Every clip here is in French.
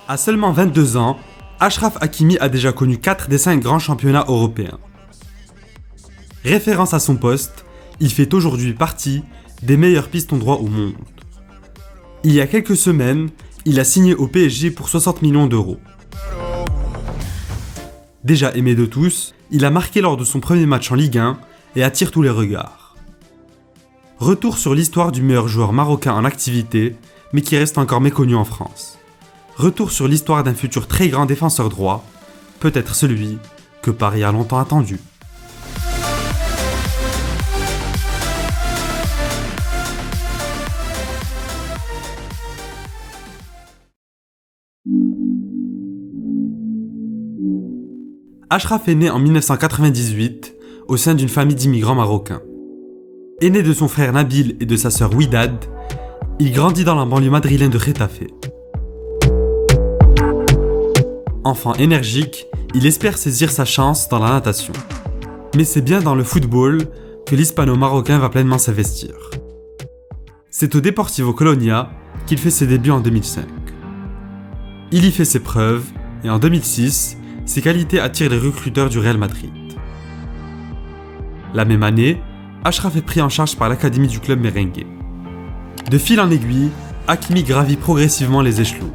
À seulement 22 ans, Achraf Hakimi a déjà connu 4 des 5 grands championnats européens. Référence à son poste, il fait aujourd'hui partie des meilleurs pistons droits au monde. Il y a quelques semaines, il a signé au PSG pour 60 millions d'euros. Déjà aimé de tous, il a marqué lors de son premier match en Ligue 1 et attire tous les regards. Retour sur l'histoire du meilleur joueur marocain en activité, mais qui reste encore méconnu en France. Retour sur l'histoire d'un futur très grand défenseur droit, peut-être celui que Paris a longtemps attendu. Achraf est né en 1998 au sein d'une famille d'immigrants marocains. Aîné de son frère Nabil et de sa sœur Ouidad, il grandit dans la banlieue madrilène de Getafe. Enfant énergique, il espère saisir sa chance dans la natation. Mais c'est bien dans le football que l'hispano-marocain va pleinement s'investir. C'est au Deportivo Colonia qu'il fait ses débuts en 2005. Il y fait ses preuves et en 2006, ses qualités attirent les recruteurs du Real Madrid. La même année, Achraf est pris en charge par l'académie du club merengue. De fil en aiguille, Hakimi gravit progressivement les échelons.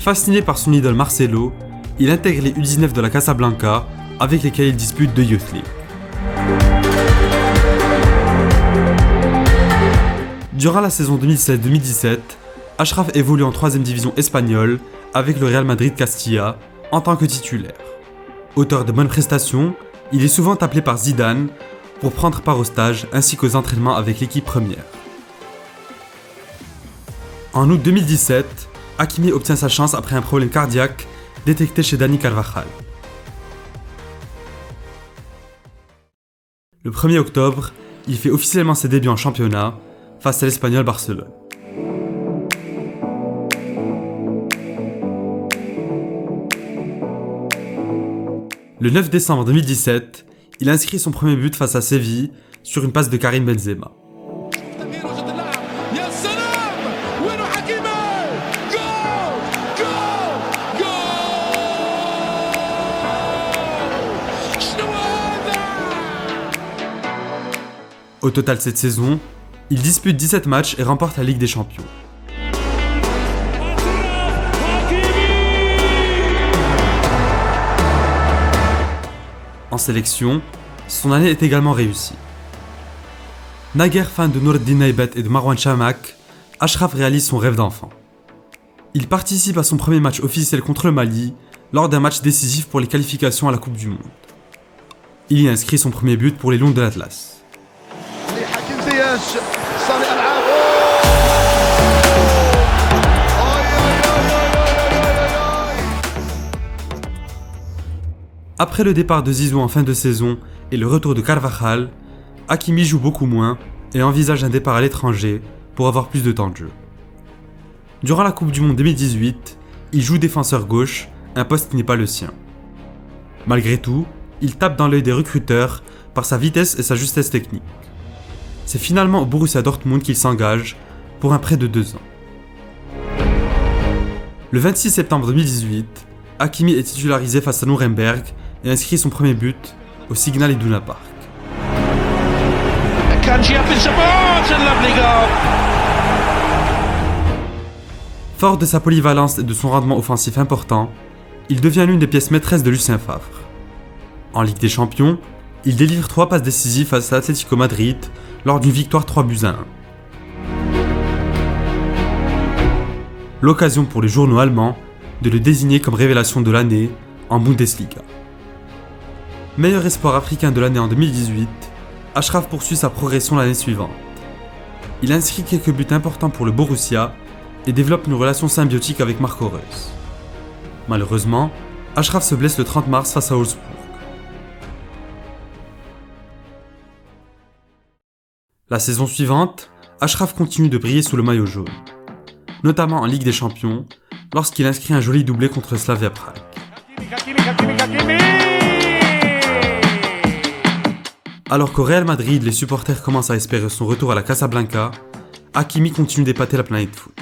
Fasciné par son idole Marcelo, il intègre les U19 de la Casablanca avec lesquels il dispute deux Youth League. Durant la saison 2016-2017, Achraf évolue en 3e division espagnole avec le Real Madrid Castilla en tant que titulaire. Auteur de bonnes prestations, il est souvent appelé par Zidane pour prendre part aux stages ainsi qu'aux entraînements avec l'équipe première. En août 2017, Hakimi obtient sa chance après un problème cardiaque détecté chez Dani Carvajal. Le 1er octobre, il fait officiellement ses débuts en championnat face à l'Espagnol Barcelone. Le 9 décembre 2017, il inscrit son premier but face à Séville sur une passe de Karim Benzema. Au total cette saison, il dispute 17 matchs et remporte la Ligue des Champions. En sélection, son année est également réussie. Naguère fan de Noureddine Naïbet et de Marouane Chamakh, Achraf réalise son rêve d'enfant. Il participe à son premier match officiel contre le Mali lors d'un match décisif pour les qualifications à la Coupe du Monde. Il y inscrit son premier but pour les Lions de l'Atlas. Après le départ de Zizou en fin de saison et le retour de Carvajal, Hakimi joue beaucoup moins et envisage un départ à l'étranger pour avoir plus de temps de jeu. Durant la Coupe du Monde 2018, il joue défenseur gauche, un poste qui n'est pas le sien. Malgré tout, il tape dans l'œil des recruteurs par sa vitesse et sa justesse technique. C'est finalement au Borussia Dortmund qu'il s'engage pour un prêt de 2 ans. Le 26 septembre 2018, Hakimi est titularisé face à Nuremberg et inscrit son premier but au Signal Iduna Park. Fort de sa polyvalence et de son rendement offensif important, il devient l'une des pièces maîtresses de Lucien Favre. En Ligue des Champions, il délivre 3 passes décisives face à Atlético Madrid lors d'une victoire 3-1. L'occasion pour les journaux allemands de le désigner comme révélation de l'année en Bundesliga. Meilleur espoir africain de l'année en 2018, Achraf poursuit sa progression l'année suivante. Il inscrit quelques buts importants pour le Borussia et développe une relation symbiotique avec Marco Reus. Malheureusement, Achraf se blesse le 30 mars face à Wolfsburg. La saison suivante, Achraf continue de briller sous le maillot jaune, notamment en Ligue des Champions, lorsqu'il inscrit un joli doublé contre Slavia Prague. Alors qu'au Real Madrid, les supporters commencent à espérer son retour à la Casablanca, Hakimi continue d'épater la planète foot.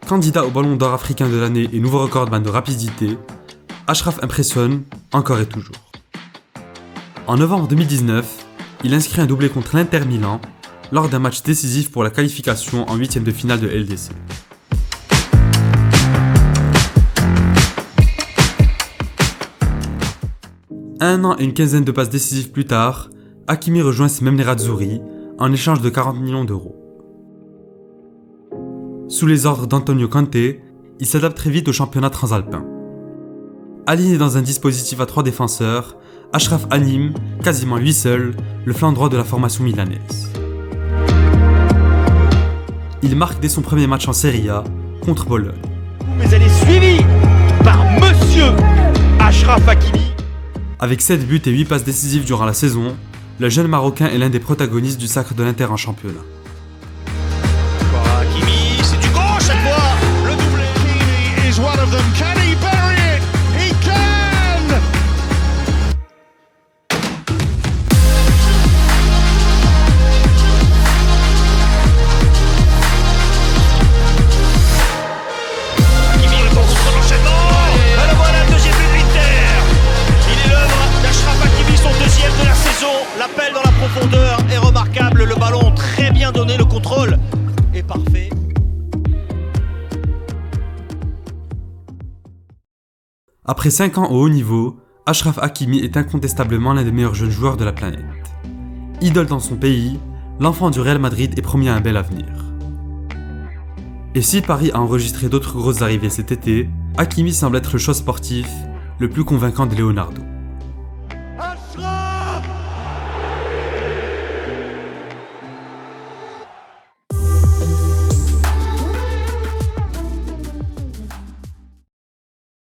Candidat au Ballon d'Or africain de l'année et nouveau recordman de rapidité, Achraf impressionne encore et toujours. En novembre 2019, il inscrit un doublé contre l'Inter Milan lors d'un match décisif pour la qualification en 8e de finale de LDC. Un an et une quinzaine de passes décisives plus tard, Hakimi rejoint ces mêmes Nerazzurri en échange de 40 millions d'euros. Sous les ordres d'Antonio Conte, il s'adapte très vite au championnat transalpin. Aligné dans un dispositif à 3 défenseurs, Achraf anime, quasiment lui seul, le flanc droit de la formation milanaise. Il marque dès son premier match en Serie A contre Bologne. Mais elle est suivie par Monsieur Achraf Hakimi. Avec 7 buts et 8 passes décisives durant la saison, le jeune Marocain est l'un des protagonistes du sacre de l'Inter en championnat. Hakimi, c'est du gauche cette fois. Le doublé. Hakimi is one of them. Can he bury it? He can. Hakimi répond sur son enchaînement. Et le voilà, le deuxième but de l'Inter. Il est l'œuvre d'Achraf Hakimi, son deuxième de la saison. L'appel dans la profondeur est remarquable. Le ballon très bien donné, le contrôle est parfait. Après 5 ans au haut niveau, Achraf Hakimi est incontestablement l'un des meilleurs jeunes joueurs de la planète. Idole dans son pays, l'enfant du Real Madrid est promis à un bel avenir. Et si Paris a enregistré d'autres grosses arrivées cet été, Hakimi semble être le choix sportif le plus convaincant de Leonardo.